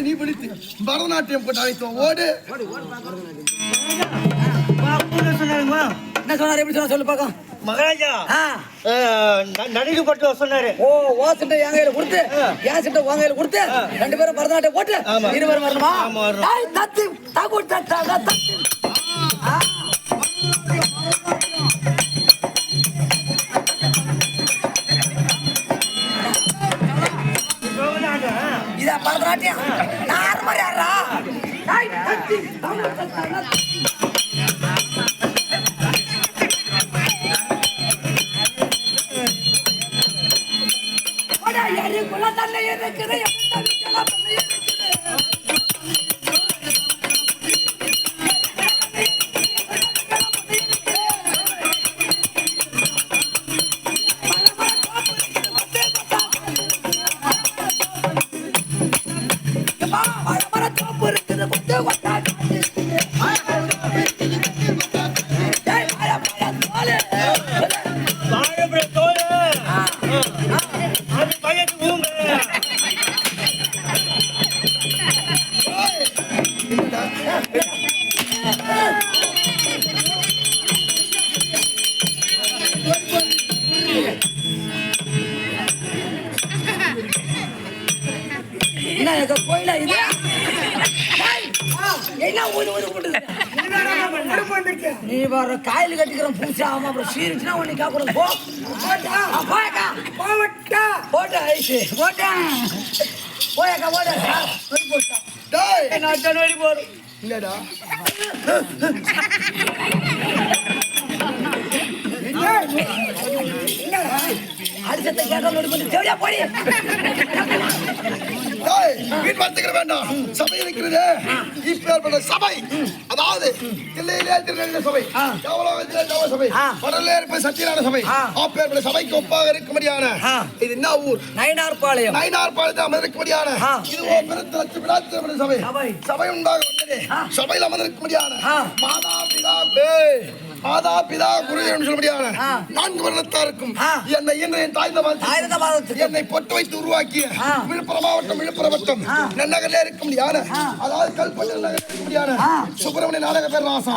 நீ படித்து பரதநாட்டியம் போட்டு அழைத்தோம். ஓடு. என்ன சொன்னாரு? எப்படி சொன்னா சொல்லு பாக்கலாம். மகாராஜா நடிகை பட்டு சொன்னாரு. ஓ ஓசிட்ட என் கையில கொடுத்து என் சிட்ட உன் கையில கொடுத்து 2 பேரும் பரதநாட்டியம் போட்டு 2 பேரும் வரணுமா? தத்தி தகு தத்தி இதா பரதநாட்டியம் யார் மாதிரி யாரா? குல தன்னை இருக்குது கோயிலா இது? நீ வர காயில் கட்டிக்கிறோம் பூசா. ஆமா அப்புறம் சீரிச்சுனா உன்னை காக்குறோம். போ போட்டா ஐசு போட்டா போயாக்கா போட்டா நான் ஜனவரி போறோம் இல்லடா அடிச்சத்தை கேட்க தேவையா போய் வீட்டு பார்த்துக்கிற வேண்டாம். சபை இருக்கிறது. இப்பேற்பட்ட சபை, அதாவது தில்லையிலே திருநெல்வேலி சபை, எவ்வளவு சபை, கடலே இருப்ப சத்தியநாராயண சபை, அப்பேற்பட்ட சபைக்கு ஒப்பாக இருக்கும்படியான இது என்ன ஊர்? நயினார்பாளையம். நயினார்பாளையத்தில் அமர்ந்திருக்கும்படியான இதுவோ பெருத்தலத்து விழாத்திரப்பட்ட சபை. சபை உண்டாக வந்தது. சபையில் அமர்ந்திருக்கும்படியான மாதா பிதா குருதேவன் சொல்லும்படியான 4 வருடத்தாருக்கும் என்னை என் தாய்ந்த என்னை பொட்டு வைத்து உருவாக்கிய விழுப்புரம் மாவட்டம் விழுப்புரம் வட்டம் நன்னகரில் இருக்க முடியாத, அதாவது கல்பட்டில் நகரில் இருக்க முடியாத சுப்பிரமணிய நாடக பேர் ராசா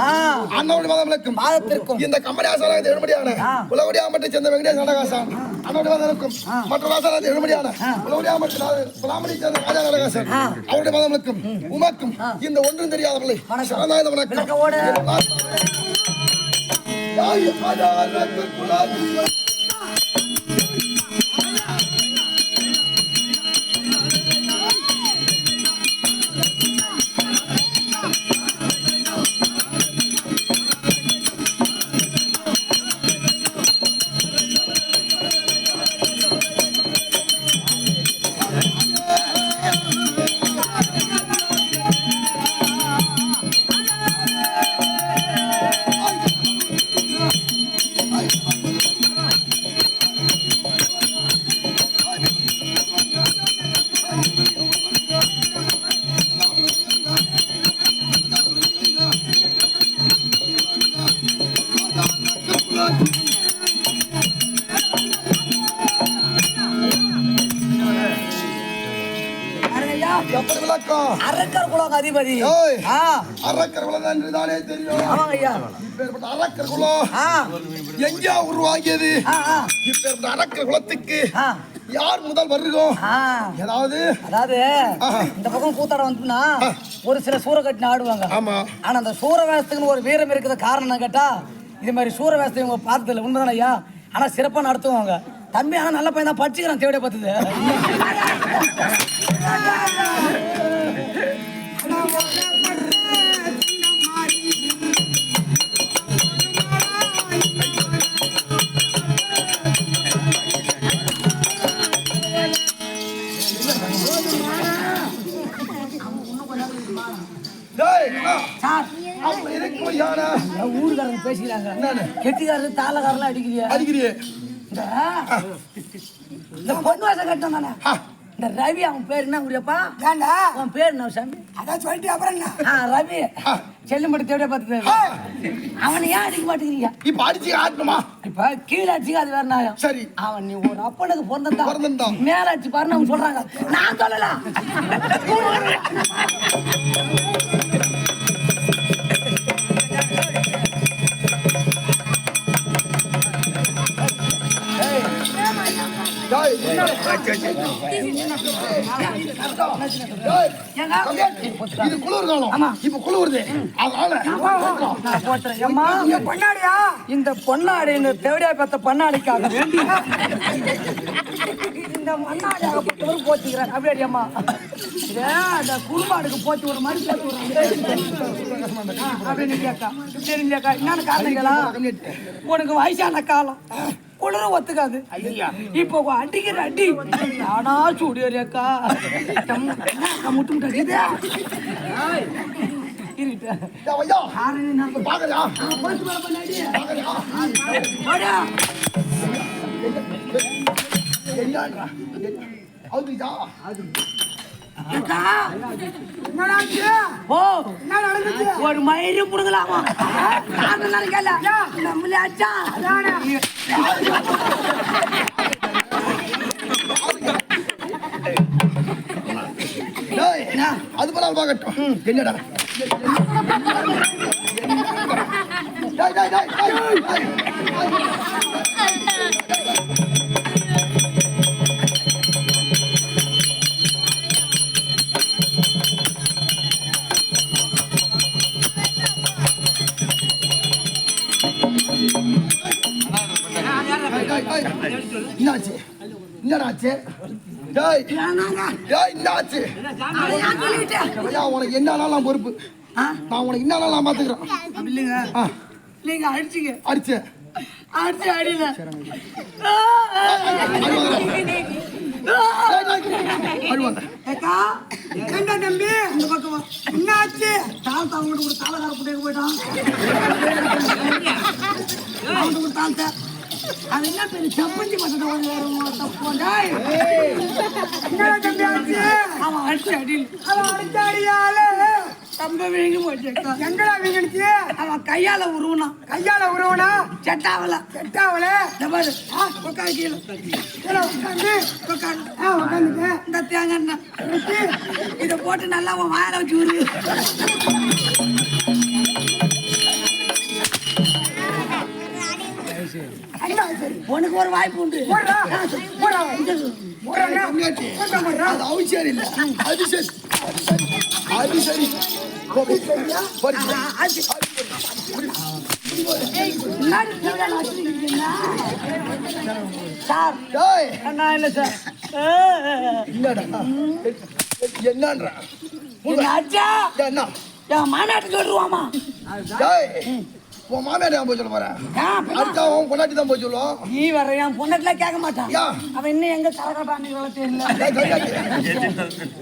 அண்ணனுடைய மதம் விளக்கும் இந்த கம்பெனி ஆசாராக எழுபடியான உலகடியாமட்டை சேர்ந்த வெங்கடேஷ் நாடகாசான் அண்ணனுடைய மதம் இருக்கும். மற்ற ராசாராக எழுபடியான உலகடியாமட்டை பிராமணி சேர்ந்த ராஜா நாடகாசான் அவருடைய மதம் விளக்கும். உமக்கும் இந்த ஒன்றும் தெரியாதவர்களை வணக்கம். அரக்கர் குலம் அதிபதி. அரக்கர் குலம் என்றுதானே தெரியும். ஆமாங்க ஐயா. இப்பேற்பட்ட அரக்கர் குலம் எங்கே உருவாகியது? இப்பேற்பட்ட அரக்கர் குலத்துக்கு யார் முதல் வருகிறோம்? அதாவது இந்த பக்கம் கூத்தாட வந்துன்னா ஒரு சில சூற கட்டின ஆடுவாங்க. ஆனா அந்த சூற வேஷத்துக்குன்னு ஒரு வீரம் இருக்கிற காரணம் கேட்டா இது மாதிரி சூற வேஷத்தை இவங்க பார்த்ததில்ல. உண்மைதானே ஐயா? ஆனா சிறப்பா நடத்துவாங்க. தம்பி ஆனா நல்ல பையன் தான், படிச்சுக்கிறான். தேவையா பார்த்தது ஊருக்காரங்க பேசிக்கிறாங்க. கெட்டிக்காரரு தாளக்காரெல்லாம் அடிக்கிறியே. இந்த பொண்ணு வாசம் கட்டணும் தானே இந்த ரவி. அவன் பேர் என்ன உரியப்பா? அவன் பேர் என்ன சாமி? அதான் சொல்லிட்டு அப்புறம் ரவி செல்லும்படி தேவையா பார்த்து அவனை ஏன் அடிக்க மாட்டேங்கிறீங்க? இப்ப அடிச்சு ஆட்டணுமா? இப்ப கீழே அடிச்சு அது வேற நாயம். சரி, அவன் நீ ஒரு அப்பனுக்கு பிறந்தான் மேல அடிச்சு பாருன்னு அவங்க சொல்றாங்க. நான் சொல்லலாம். இது குளிர் காலம். இப்ப குளிருது. அதனால இந்த பொன்னாடி இந்த தேவடியா பெத்த பொன்னாடிக்காக வேண்டி இந்த மண்ணாடி ஆகப்பட்டவர் போச்சுக்கிறார். அப்படியே அம்மா அந்த குடும்பாடுக்கு போச்சு ஒரு மாதிரி போச்சு அப்படின்னு கேட்கா. சரிங்கக்கா என்னன்னு காரணங்களா? உனக்கு வயசான காலம் குளிர ஒத்துக்காது. இப்போ அடிக்கிற அடி நானா சூடியக்கா முட்டு முட்டா ஒரு மயிரும் புடுங்கலாமா? அது போல பார்க்கட்டும். என்னடா என்னாச்சு? என்னடாச்சு? என்னாச்சு? உனக்கு என்ன பொறுப்பு? நான் உனக்கு என்ன பாத்துக்கிறேன். இல்லைங்க நீங்க அடிச்சீங்க. அடிச்சு அடியில தம்பி இந்த பக்கம் என்னாச்சு? தாள் அவங்க ஒரு தாளகார புட்டிய போயிட்டான். அது என்ன பேரு? செப்பஞ்சி பசங்க அவன் அடிச்சு அடியில் அவன் அடிச்ச அடியால தம்ப வீங்கி போச்சு. எங்கடா வீங்கிடுச்சு? அவன் கையால உருவனா. கையால உருவனா? செட்டாவல உட்காந்து கீழே உட்காந்து உட்காந்துட்டு இந்த தேங்காய் இதை போட்டு நல்லா அவன் வாயில வச்சு உருவு. உனக்கு ஒரு வாய்ப்பு உண்டு. அவசியம் இல்லை. அது சரி அது சரி. சார் நான் இல்லை சார். என்னன்றா என்ன என் மாநாட்டுக்கு சொல்லுவாமா? உன் மாமியார் போய் சொல்ல போறேன். உன் பொண்டாட்டி தான் போய் சொல்லுவோம். நீ வர என் பொண்டாட்டிலாம் கேட்க மாட்டான். அவன் இன்னும் எங்க சரகாட்டான்னு தெரியல.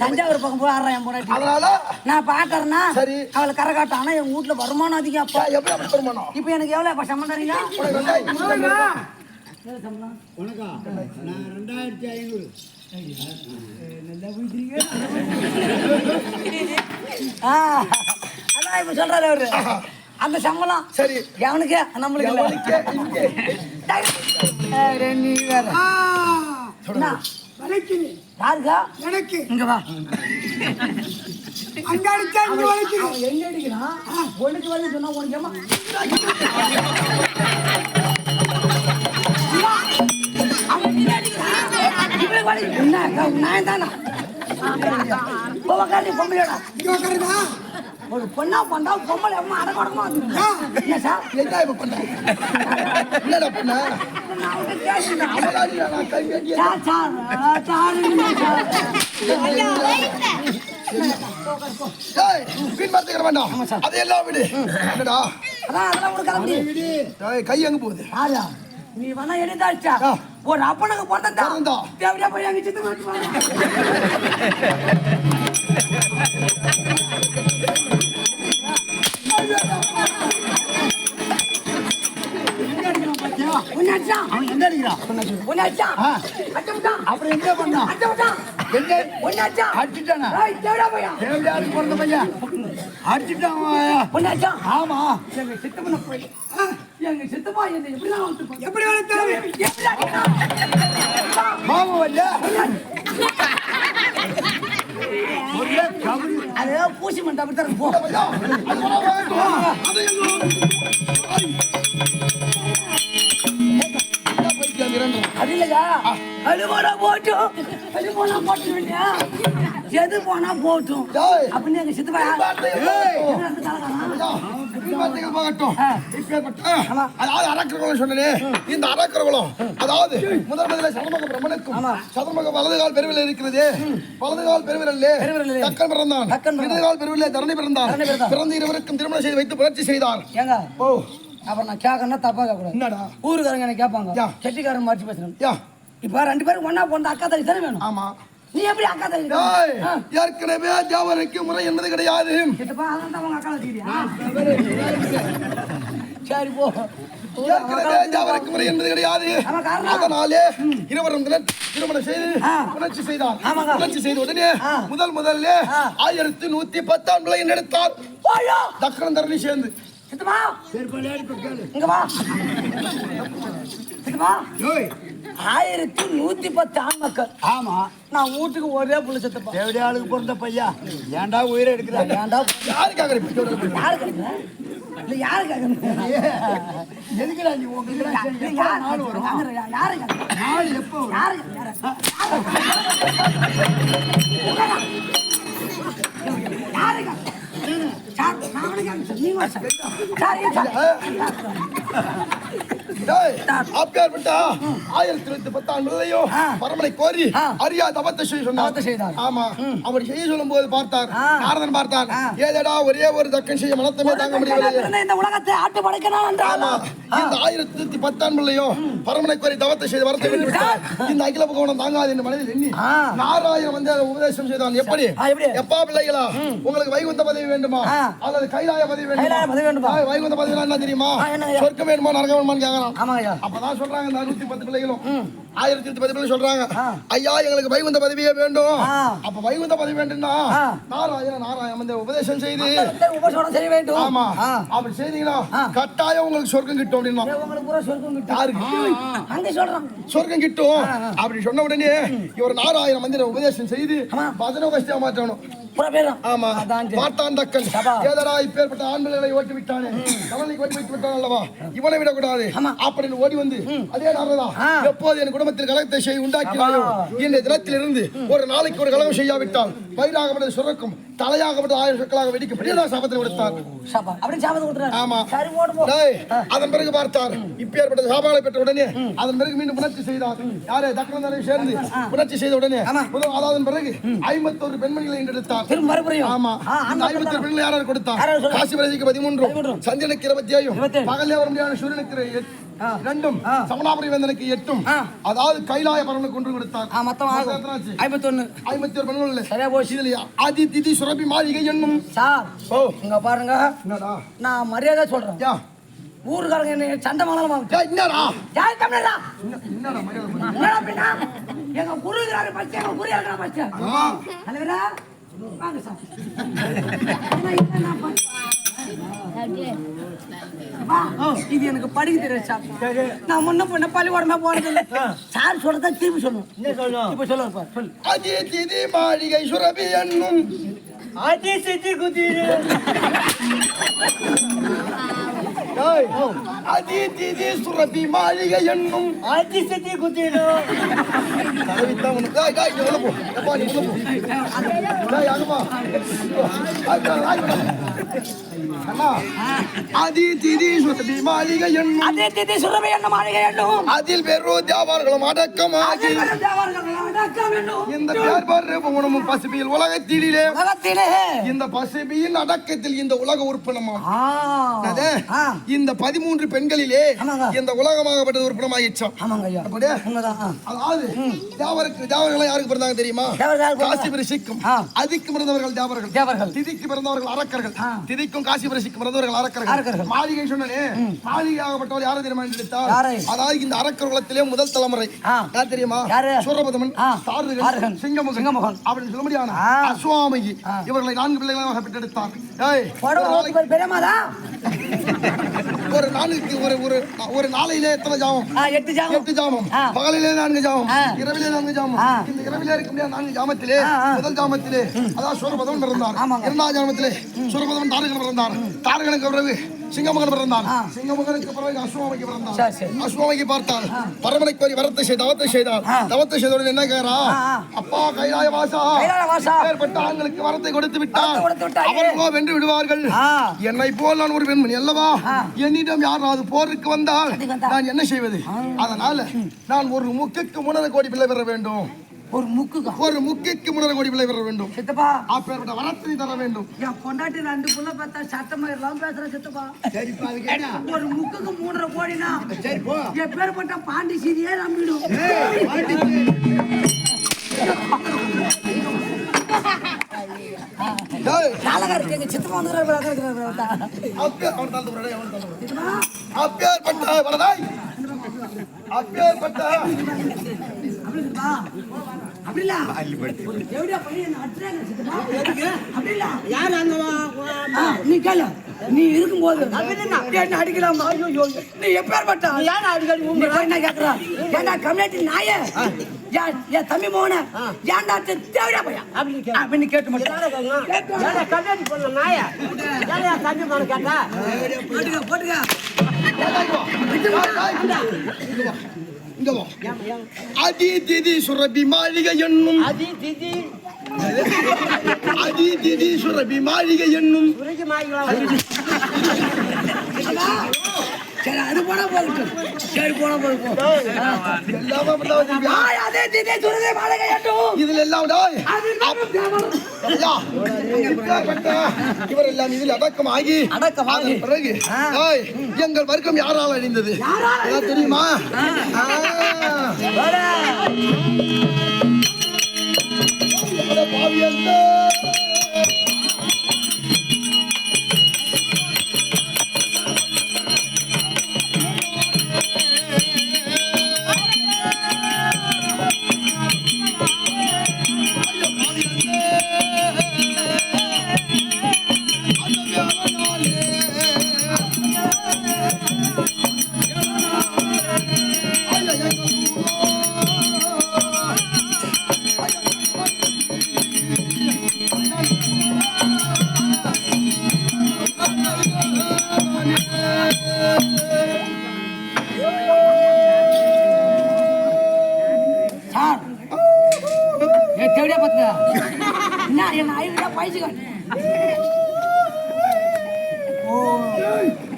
தஞ்சாவூர் பக்கம் போய் ஆடுறான் என் பொண்டாட்டி. அதனால நான் பாக்குறேன்னா சரி அவளை கரகாட்டம். ஆனா என் வீட்டுல வருமானம் அதிகம். அப்பா எப்படி வருமானம்? இப்ப எனக்கு எவ்வளவு சம்பளம் தரீங்க? நான் 2500. அதான் இப்ப சொல்றாரு அவரு. அந்த சம்பளம் சரி அவனுக்கு நம்மளுக்கு நீ வேற யாருக்கா? எனக்கு இங்க வா. அங்க அடிச்சா இங்க வலிக்குது. எங்க அடிக்கிறான்? ஒண்ணுக்கு வலி சொன்னா உனக்கு ஏமா நான் தானா பொம்பளையோட ஒரு பொண்ணா பண்ணா பொம்பளை அம்மா அடக்கடமா என்ன சார்? என்ன இப்ப பண்ண? என்னடா பண்ண? அதெல்லாம் விடு. என்னடா அதெல்லாம் ஒரு கிளம்பி கை எங்க போகுது? நீ வேணா எடுத்தாச்சா ஒரு அப்பனுக்கு பொண்ணா தேவையா போய் அங்க சித்து அவன் எங்க அடிக்கிறான்? அப்புறம் என்ன பண்ணான்? அடிச்சுட்டானா? தேவையாருக்கு பிறந்த பையன் அடிச்சுட்டான். ஆமா எங்க சித்தப்பன போய் எங்க சித்தப்பா என்ன எப்படி வளர்த்தாரு? மாமா வரல. அது பூசி மண்டா அப்படி போ. இருக்கிறேன். அது இல்லையா அது போனா போட்டும் அது போனா போட்டும் இல்லையா எது போனா போட்டும் டேய். அப்படின்னு எங்க சித்தப்பா வார்த்தைகள் போகட்டும். அதாவது அரக்கர்களும் சொன்னனே, இந்த அரக்கர்களும் அதாவது முதல்ல சதுர்முக பிரம்மனுக்கும் சதுர்முக வலது கால் பெருவிரல் இருக்கிறது. வலது கால் பெருவிரல்லே தக்கன் பிறந்தான், இடது கால் பெருவிரல்லே தரணி பிறந்தான். பிறந்து இருவருக்கும் திருமணம் செய்து வைத்து புரட்சி செய்தார். ஏங்க ஓ அப்புறம் நான் கேட்கறேன்னா தப்பா கேட்கக்கூடாது. என்னடா ஊருக்காரங்க என்ன கேட்பாங்க, செட்டிக்காரன் மாற்றி பேசுறேன். யா இப்ப ரெண்டு பேரும் ஒன்னா போன அக்கா தங்கச்சி தானே வேணும். ஆமா. நீ எப்படி அக்கா தங்கச்சி டேய், ஏற்கனவே தேவருக்கு முறை என்பது கிடையாது. சித்தப்பா அதான் தான் உங்க அக்கா வச்சுக்கிறியா? சரி போ. ஏற்கனவே தேவருக்கு முறை என்பது கிடையாது. அதனாலே இருவரும் திருமணம் செய்து புணர்ச்சி செய்தார். புணர்ச்சி செய்த உடனே முதல்ல 1110 பிள்ளை எடுத்தார். தக்கரம் தரணி சேர்ந்து சித்தப்பா இங்க வா. சித்தப்பா 1110 ஆண் மக்கள். ஆமா, நான் வீட்டுக்கு ஒரே புள்ள சித்தப்பா. எவ்வளோ ஆளுக்கு பிறந்த பையா ஏன்டா உயிரை எடுக்கிறாங்க? ஏன்டா யாருக்காக யாரு கேட்குறேன் இல்ல யாரு கேட்குறேன் எதுக்குடா நீ உங்களுக்கு நாள் வரும்? யாரு கேட்குறேன் நாள் எப்போ வரும்? யாரு அப்பேற்பட்ட 1110 பிள்ளையும் பரமனை கோரி அறியா தவத்தை செய்ய சொன்னார். ஆமா, அப்படி செய்ய சொல்லும் போது பார்த்தார், நாரதன் பார்த்தார், ஏதடா ஒரே ஒரு தக்கன் செய்ய மனத்தமே தாங்க முடியவில்லை. இந்த உலகத்தை ஆட்டு படைக்கணும் என்றால் இந்த 1110 பிள்ளையும் பரமனை கோரி தவத்தை செய்து வரத்தை விட்டு விட்டார். இந்த அகில பகவானம் தாங்காது என்று மனதில் எண்ணி நாராயணன் வந்து உபதேசம் செய்தான். எப்படி எப்பா பிள்ளைகளா, உங்களுக்கு வைகுந்த பதவி வேண்டுமா அல்லது கைலாய பதவி வேண்டுமா? வைகுந்த பதவி என்ன தெரியுமா? சொர்க்கம் வேணுமா நரகம் வேணுமான்னு கேட்கறான். அப்பதான் சொல்றாங்க இந்த 110 பிள்ளைகளும் 1110 பிள்ளை சொல்றாங்க, ஐயா எங்களுக்கு வைகுந்த பதவியே வேண்டும். அப்ப வைகுந்த பதவி வேண்டும்னா நாராயணன் வந்து உபதேசம் செய்து உபதேசம் செய்ய வேண்டும். ஆமா, அப்படி செய்தீங்கன்னா கட்டாயம் உங்களுக்கு சொர்க்கம் கிட்டும் அப்படின்னா. சொர்க்கம் கிட்டும் அப்படி சொன்ன உடனே இவர் நாராயண மந்திர உபதேசம் செய்து பஜனை கஷ்டமா மாற்றணும். ஆமா, பார்த்தான் தக்கன், ஏதடா இப்பேற்பட்ட ஆண்களை ஓட்டி விட்டானே, கவலைக்கு ஓட்டி வைத்து விட்டான் அல்லவா, இவனை விடக்கூடாது அப்படின்னு ஓடி வந்து, அதே நாரதா எப்போது என் குடும்பத்தில் கலகத்தை செய்ய உண்டாக்கினாயோ இன்றைய தினத்திலிருந்து ஒரு நாளைக்கு ஒரு கலகம் செய்யாவிட்டால் பயிராகப்பட்டது சுரக்கும், தலையாகப்பட்ட 1000 சொற்களாக வெடிக்கும் சாபத்தில் கொடுத்தார். ஆமா, அதன் பிறகு பார்த்தார் இப்பேற்பட்ட சாபாலை பெற்ற உடனே அதன் பிறகு மீண்டும் புணர்ச்சி செய்தார். யாரே தக்கனந்தரை சேர்ந்து புணர்ச்சி செய்த உடனே அதன் பிறகு 51 பெண்மணிகளை எடுத்தார். ஆமா, 51 பெண்களை யாராவது கொடுத்தார்? காசிபரதிக்கு 13, சஞ்சனுக்கு 27, பகலே வர முடியாத சூரியனுக்கு 2, சமணாபுரி வேந்தனுக்கு 8, அதாவது கைலாய பரமனுக்கு 1 கொடுத்தார். 51 பெண்கள் சரியா போச்சு. ஆதி திதி சுரபி மாளிகை என்னும் சார் இங்க பாருங்க, நான் மரியாதை சொல்றேன். ஊருக்காரங்க என்ன சண்டை மங்கலம் எங்க குருகிறாரு பச்சை, எங்க குறி இருக்கிற பச்சை தலைவரா வாங்க சார். இது எனக்கு படிக்க தெரியாது சார். நான் முன்ன பொண்ணு பள்ளிக்கூடமே போனது இல்லை. சார் சொல்றதா திருப்பி சொல்லணும். இப்ப சொல்லுவார் சொல்லு. ஆதி திதி மாளிகை சுரபி என்னும் ஆதி சித்தி குதிரு ஆதி திதி சுரபி மாளிகை என்னும் ஆதி சித்தி குதிரு ஆதி திதி சுரபி மாளிகை என்னும் ஆதி திதி சுரபி என்னும் மாளிகை என்னும் அதில் பெரு தேவர்களும் அடக்கமாகி இந்த பேர்புணமும் பசுபியில் உலகத்திலே இந்த பசுபியின் அடக்கத்தில் இந்த உலக உறுப்பினமாம் இந்த 13 பெண்களிலே இந்த உலகமாகப்பட்டது உறுப்பினமாயிடுச்சாம். அதாவது தேவர்கள் யாருக்கு பிறந்தாங்க தெரியுமா? காசிபுரி சிக்கும். அதிக்கு பிறந்தவர்கள் தேவர்கள், திதிக்கு பிறந்தவர்கள் அரக்கர்கள், திதிக்கும் காசிபுரிக்கும் பிறந்தவர்கள் அரக்கர்கள். மாளிகை சொன்னே, மாளிகையாகப்பட்டவர் யாரை தெரியுமா எடுத்தார்? அதாவது இந்த அரக்கர் குலத்திலே முதல் தலைமுறை யார் தெரியுமா? சூரபதமன், தாரகன், சிங்கமுகன் அப்படின்னு சொல்ல முடியாது. அஸ்வாமகி இவர்களை 4 பிள்ளைகளாக பெற்றெடுத்தார். ஒரு நாளுக்கு ஒரு நாளையிலே எத்தனை ஜாமம்? 8 ஜாமம். பகலிலே 4 ஜாமம், இரவிலே 4 ஜாமம். இந்த இரவிலே இருக்க முடியாத 4 ஜாமத்திலே முதல் ஜாமத்திலே அதாவது சூரபதமன் பிறந்தார். 2ஆம் ஜாமத்திலே சூரபதமன் தாரகன் பிறந்தார். தாரகனுக்கு பிறகு சிங்கமகன் பிறந்தான். சிங்கமகனுக்கு பிறகு அஸ்வமைக்கு பிறந்தான். சரி, சரி. அஸ்வமைக்கு பார்த்தால் பரமனை கோரி வரத்தை செய்தால் தவத்தை செய்தவுடன் என்ன கேறா, அப்பா கைலாய வாசா ஏற்பட்ட ஆண்களுக்கு வரத்தை கொடுத்து விட்டார், அவர்களோ வென்று விடுவார்கள். என்னை போல் நான் ஒரு பெண்மணி அல்லவா, என்னிடம் யாராவது போருக்கு வந்தால் நான் என்ன செய்வது? அதனால நான் ஒரு முக்குக்கு 3 கோடி பிள்ளை பெற வேண்டும். ஒரு முக்குக்கு 3 கோடி பிள்ளை பெற வேண்டும். சித்தப்பா அப்பேற்பட்ட வரத்தை தர வேண்டும். என் பொண்டாட்டி 2 புள்ள பார்த்தா சத்தமா எல்லாம் பேசுற சித்தப்பா. சரிப்பா அது கேட்டா ஒரு முக்குக்கு 3 கோடினா சரி போ. என் பேர் பட்ட பாண்டிச்சேரியே நம்பிடும். நாளகாருக்கு எங்க சித்தப்பா நீ கேளு, நீ இருக்கும்போது என்ன அடிக்கலாம்? நீ எப்பேற்பட்ட என்ன கேக்குறா? ஏண்டா கம்யூனிட்டி நாய, என் தம்பி மோன ஏண்டா தேவையா பையா அப்படின்னு கேட்டு மட்டும் கம்யூனிட்டி போன நாய தம்பி மோன கேட்டா போட்டுக்க. அதி திதி சுரபி மாளிகை என்னும் அதி திதி சுரபி மாளிகை என்னும் சரி அது போனா போகட்டும். சரி போனா போகட்டும். அதே திதி சுரபி மாளிகை என்னும் இதுல எல்லாம் இவரெல்லாம் இதில் அடக்கமாகி பிறகு எங்கள் வர்க்கம் யாரால் அழிந்தது தெரியுமா?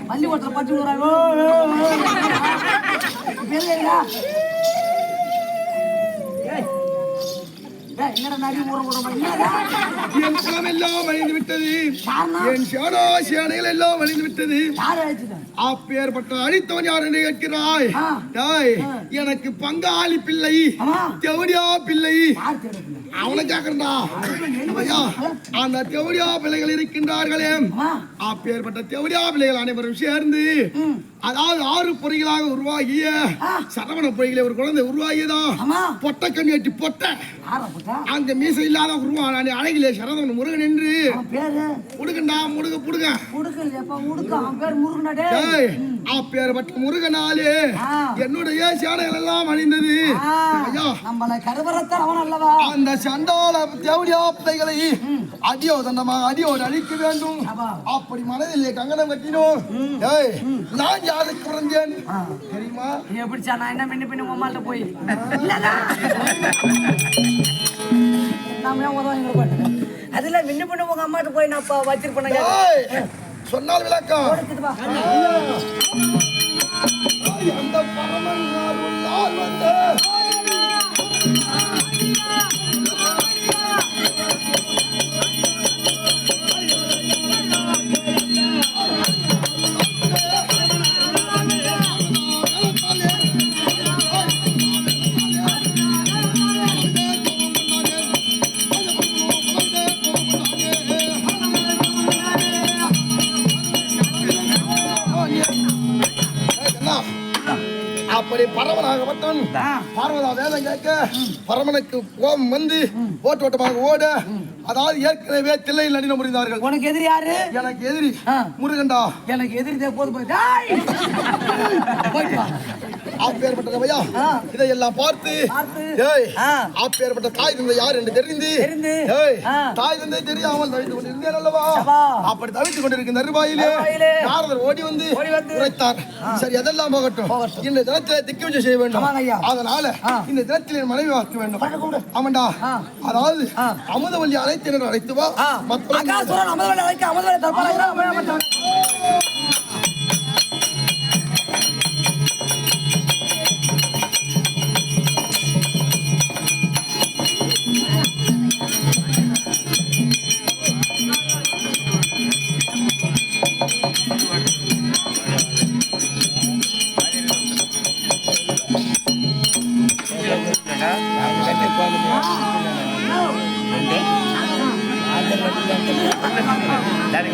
பள்ளிக்கூடத்தில் பட்டு என் குலம் எல்லாம் அழிந்து விட்டது, என் சேனைகள் எல்லாம் அழிந்து விட்டது. அப்பேற்பட்ட அழித்தவன் யார் என்று கேட்கிறாய்? எனக்கு பங்காளி பிள்ளை தேவடியா பிள்ளை அவனை கேக்குறா. அந்த தேவடியா பிள்ளைகள் இருக்கின்றார்களே, அப்பேற்பட்ட தேவடியா பிள்ளைகள் அனைவரும் சேர்ந்து அதாவது 6 பொறிகளாக உருவாகிய சரவண பொறிகளை ஒரு குழந்தை உருவாகியதா பொட்டை கண்ணி வெட்டி பொட்டை அந்த மீசை இல்லாத உருவான அழகிலே சரவணன் முருகன் என்று முடுகண்டா முடுக புடுங்க. அப்பேற்பட்ட முருகனாலே என்னுடைய சேனைகள் எல்லாம் அழிந்தது. அந்த சண்டால தேவடியா பிள்ளைகளை அடியோ தண்டமாக அடியோடு அழிக்க வேண்டும். அப்படி மனதிலே கங்கணம் கட்டினோம். நான் யாருக்கு பிறந்தேன் தெரியுமா? எப்படிச்சா நான் என்ன மின்ன பின்ன உமால்ட்ட போய் அதுல மின்ன பண்ண உங்க அம்மாட்ட போய் நான் வச்சிருப்பேன் சொன்னால் விளக்கம். அந்த பரமன் வந்து அப்படி பரமனாகப்பட்டான். பார்வதா வேதம் கேட்க பரமனுக்கு கோபம் வந்து ஓட்டமாக ஓட, அதாவது ஏற்கனவே தில்லையில் நடின முடிந்தார்கள். உனக்கு எதிரி யாரு? எனக்கு எதிரி முருகண்டா. எனக்கு எதிரி போது அப்பேற்பட்டவையா இதையெல்லாம் பார்த்து ஏய் அப்பேற்பட்ட தாய் தந்தை யார் என்று தெரிந்து ஏய் தாய் தந்தை தெரியாமல் தவித்துக் கொண்டிருந்தேன் அல்லவா? அப்படி தவித்துக் கொண்டிருக்கிற நறுவாயிலே நாரதர் ஓடி வந்து உரைத்தார். சரி, அதெல்லாம் போகட்டும். இந்த தினத்திலே திக்கு விஜயம் செய்ய வேண்டும். அதனால இந்த தினத்தில் என் மனைவி வாக்க வேண்டும். ஆமாண்டா, அதாவது அமுதவல்லி அழைத்து அழைத்து வா. அமுதவல்லி அழைக்க அமுதவல்லி தற்பாரா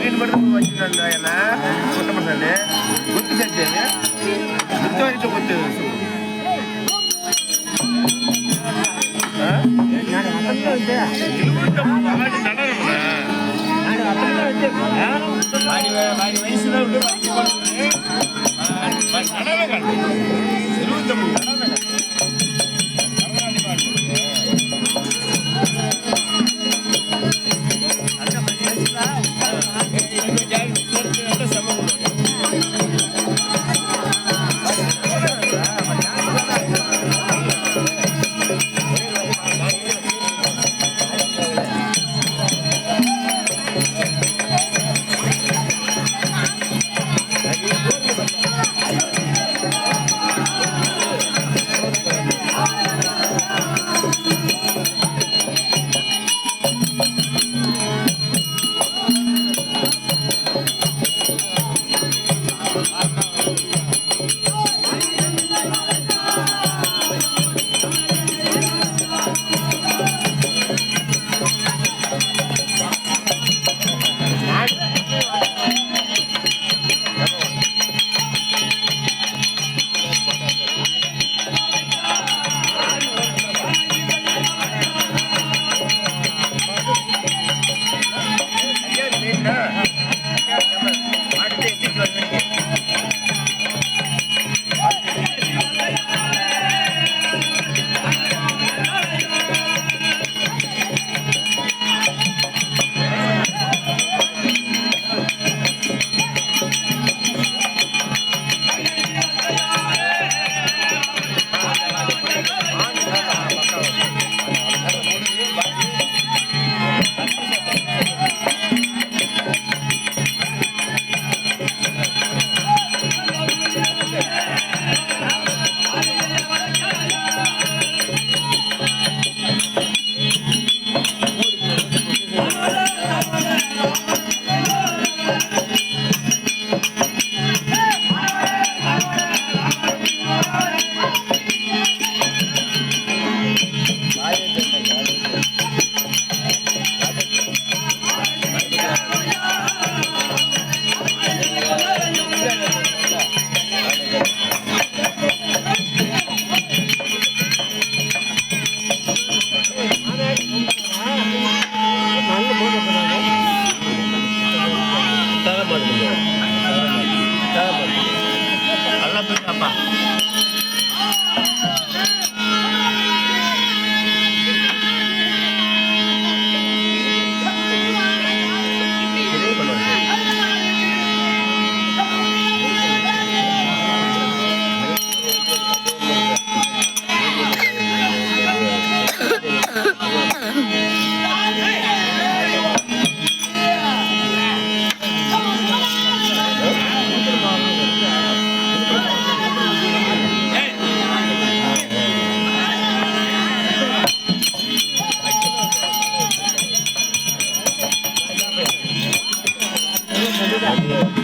வீடு மட்டும் வச்சுருந்தா என்ன கொட்ட பண்ணாரு குத்து செஞ்சு குத்து வரைச்சு குத்து வயசுல Thank you.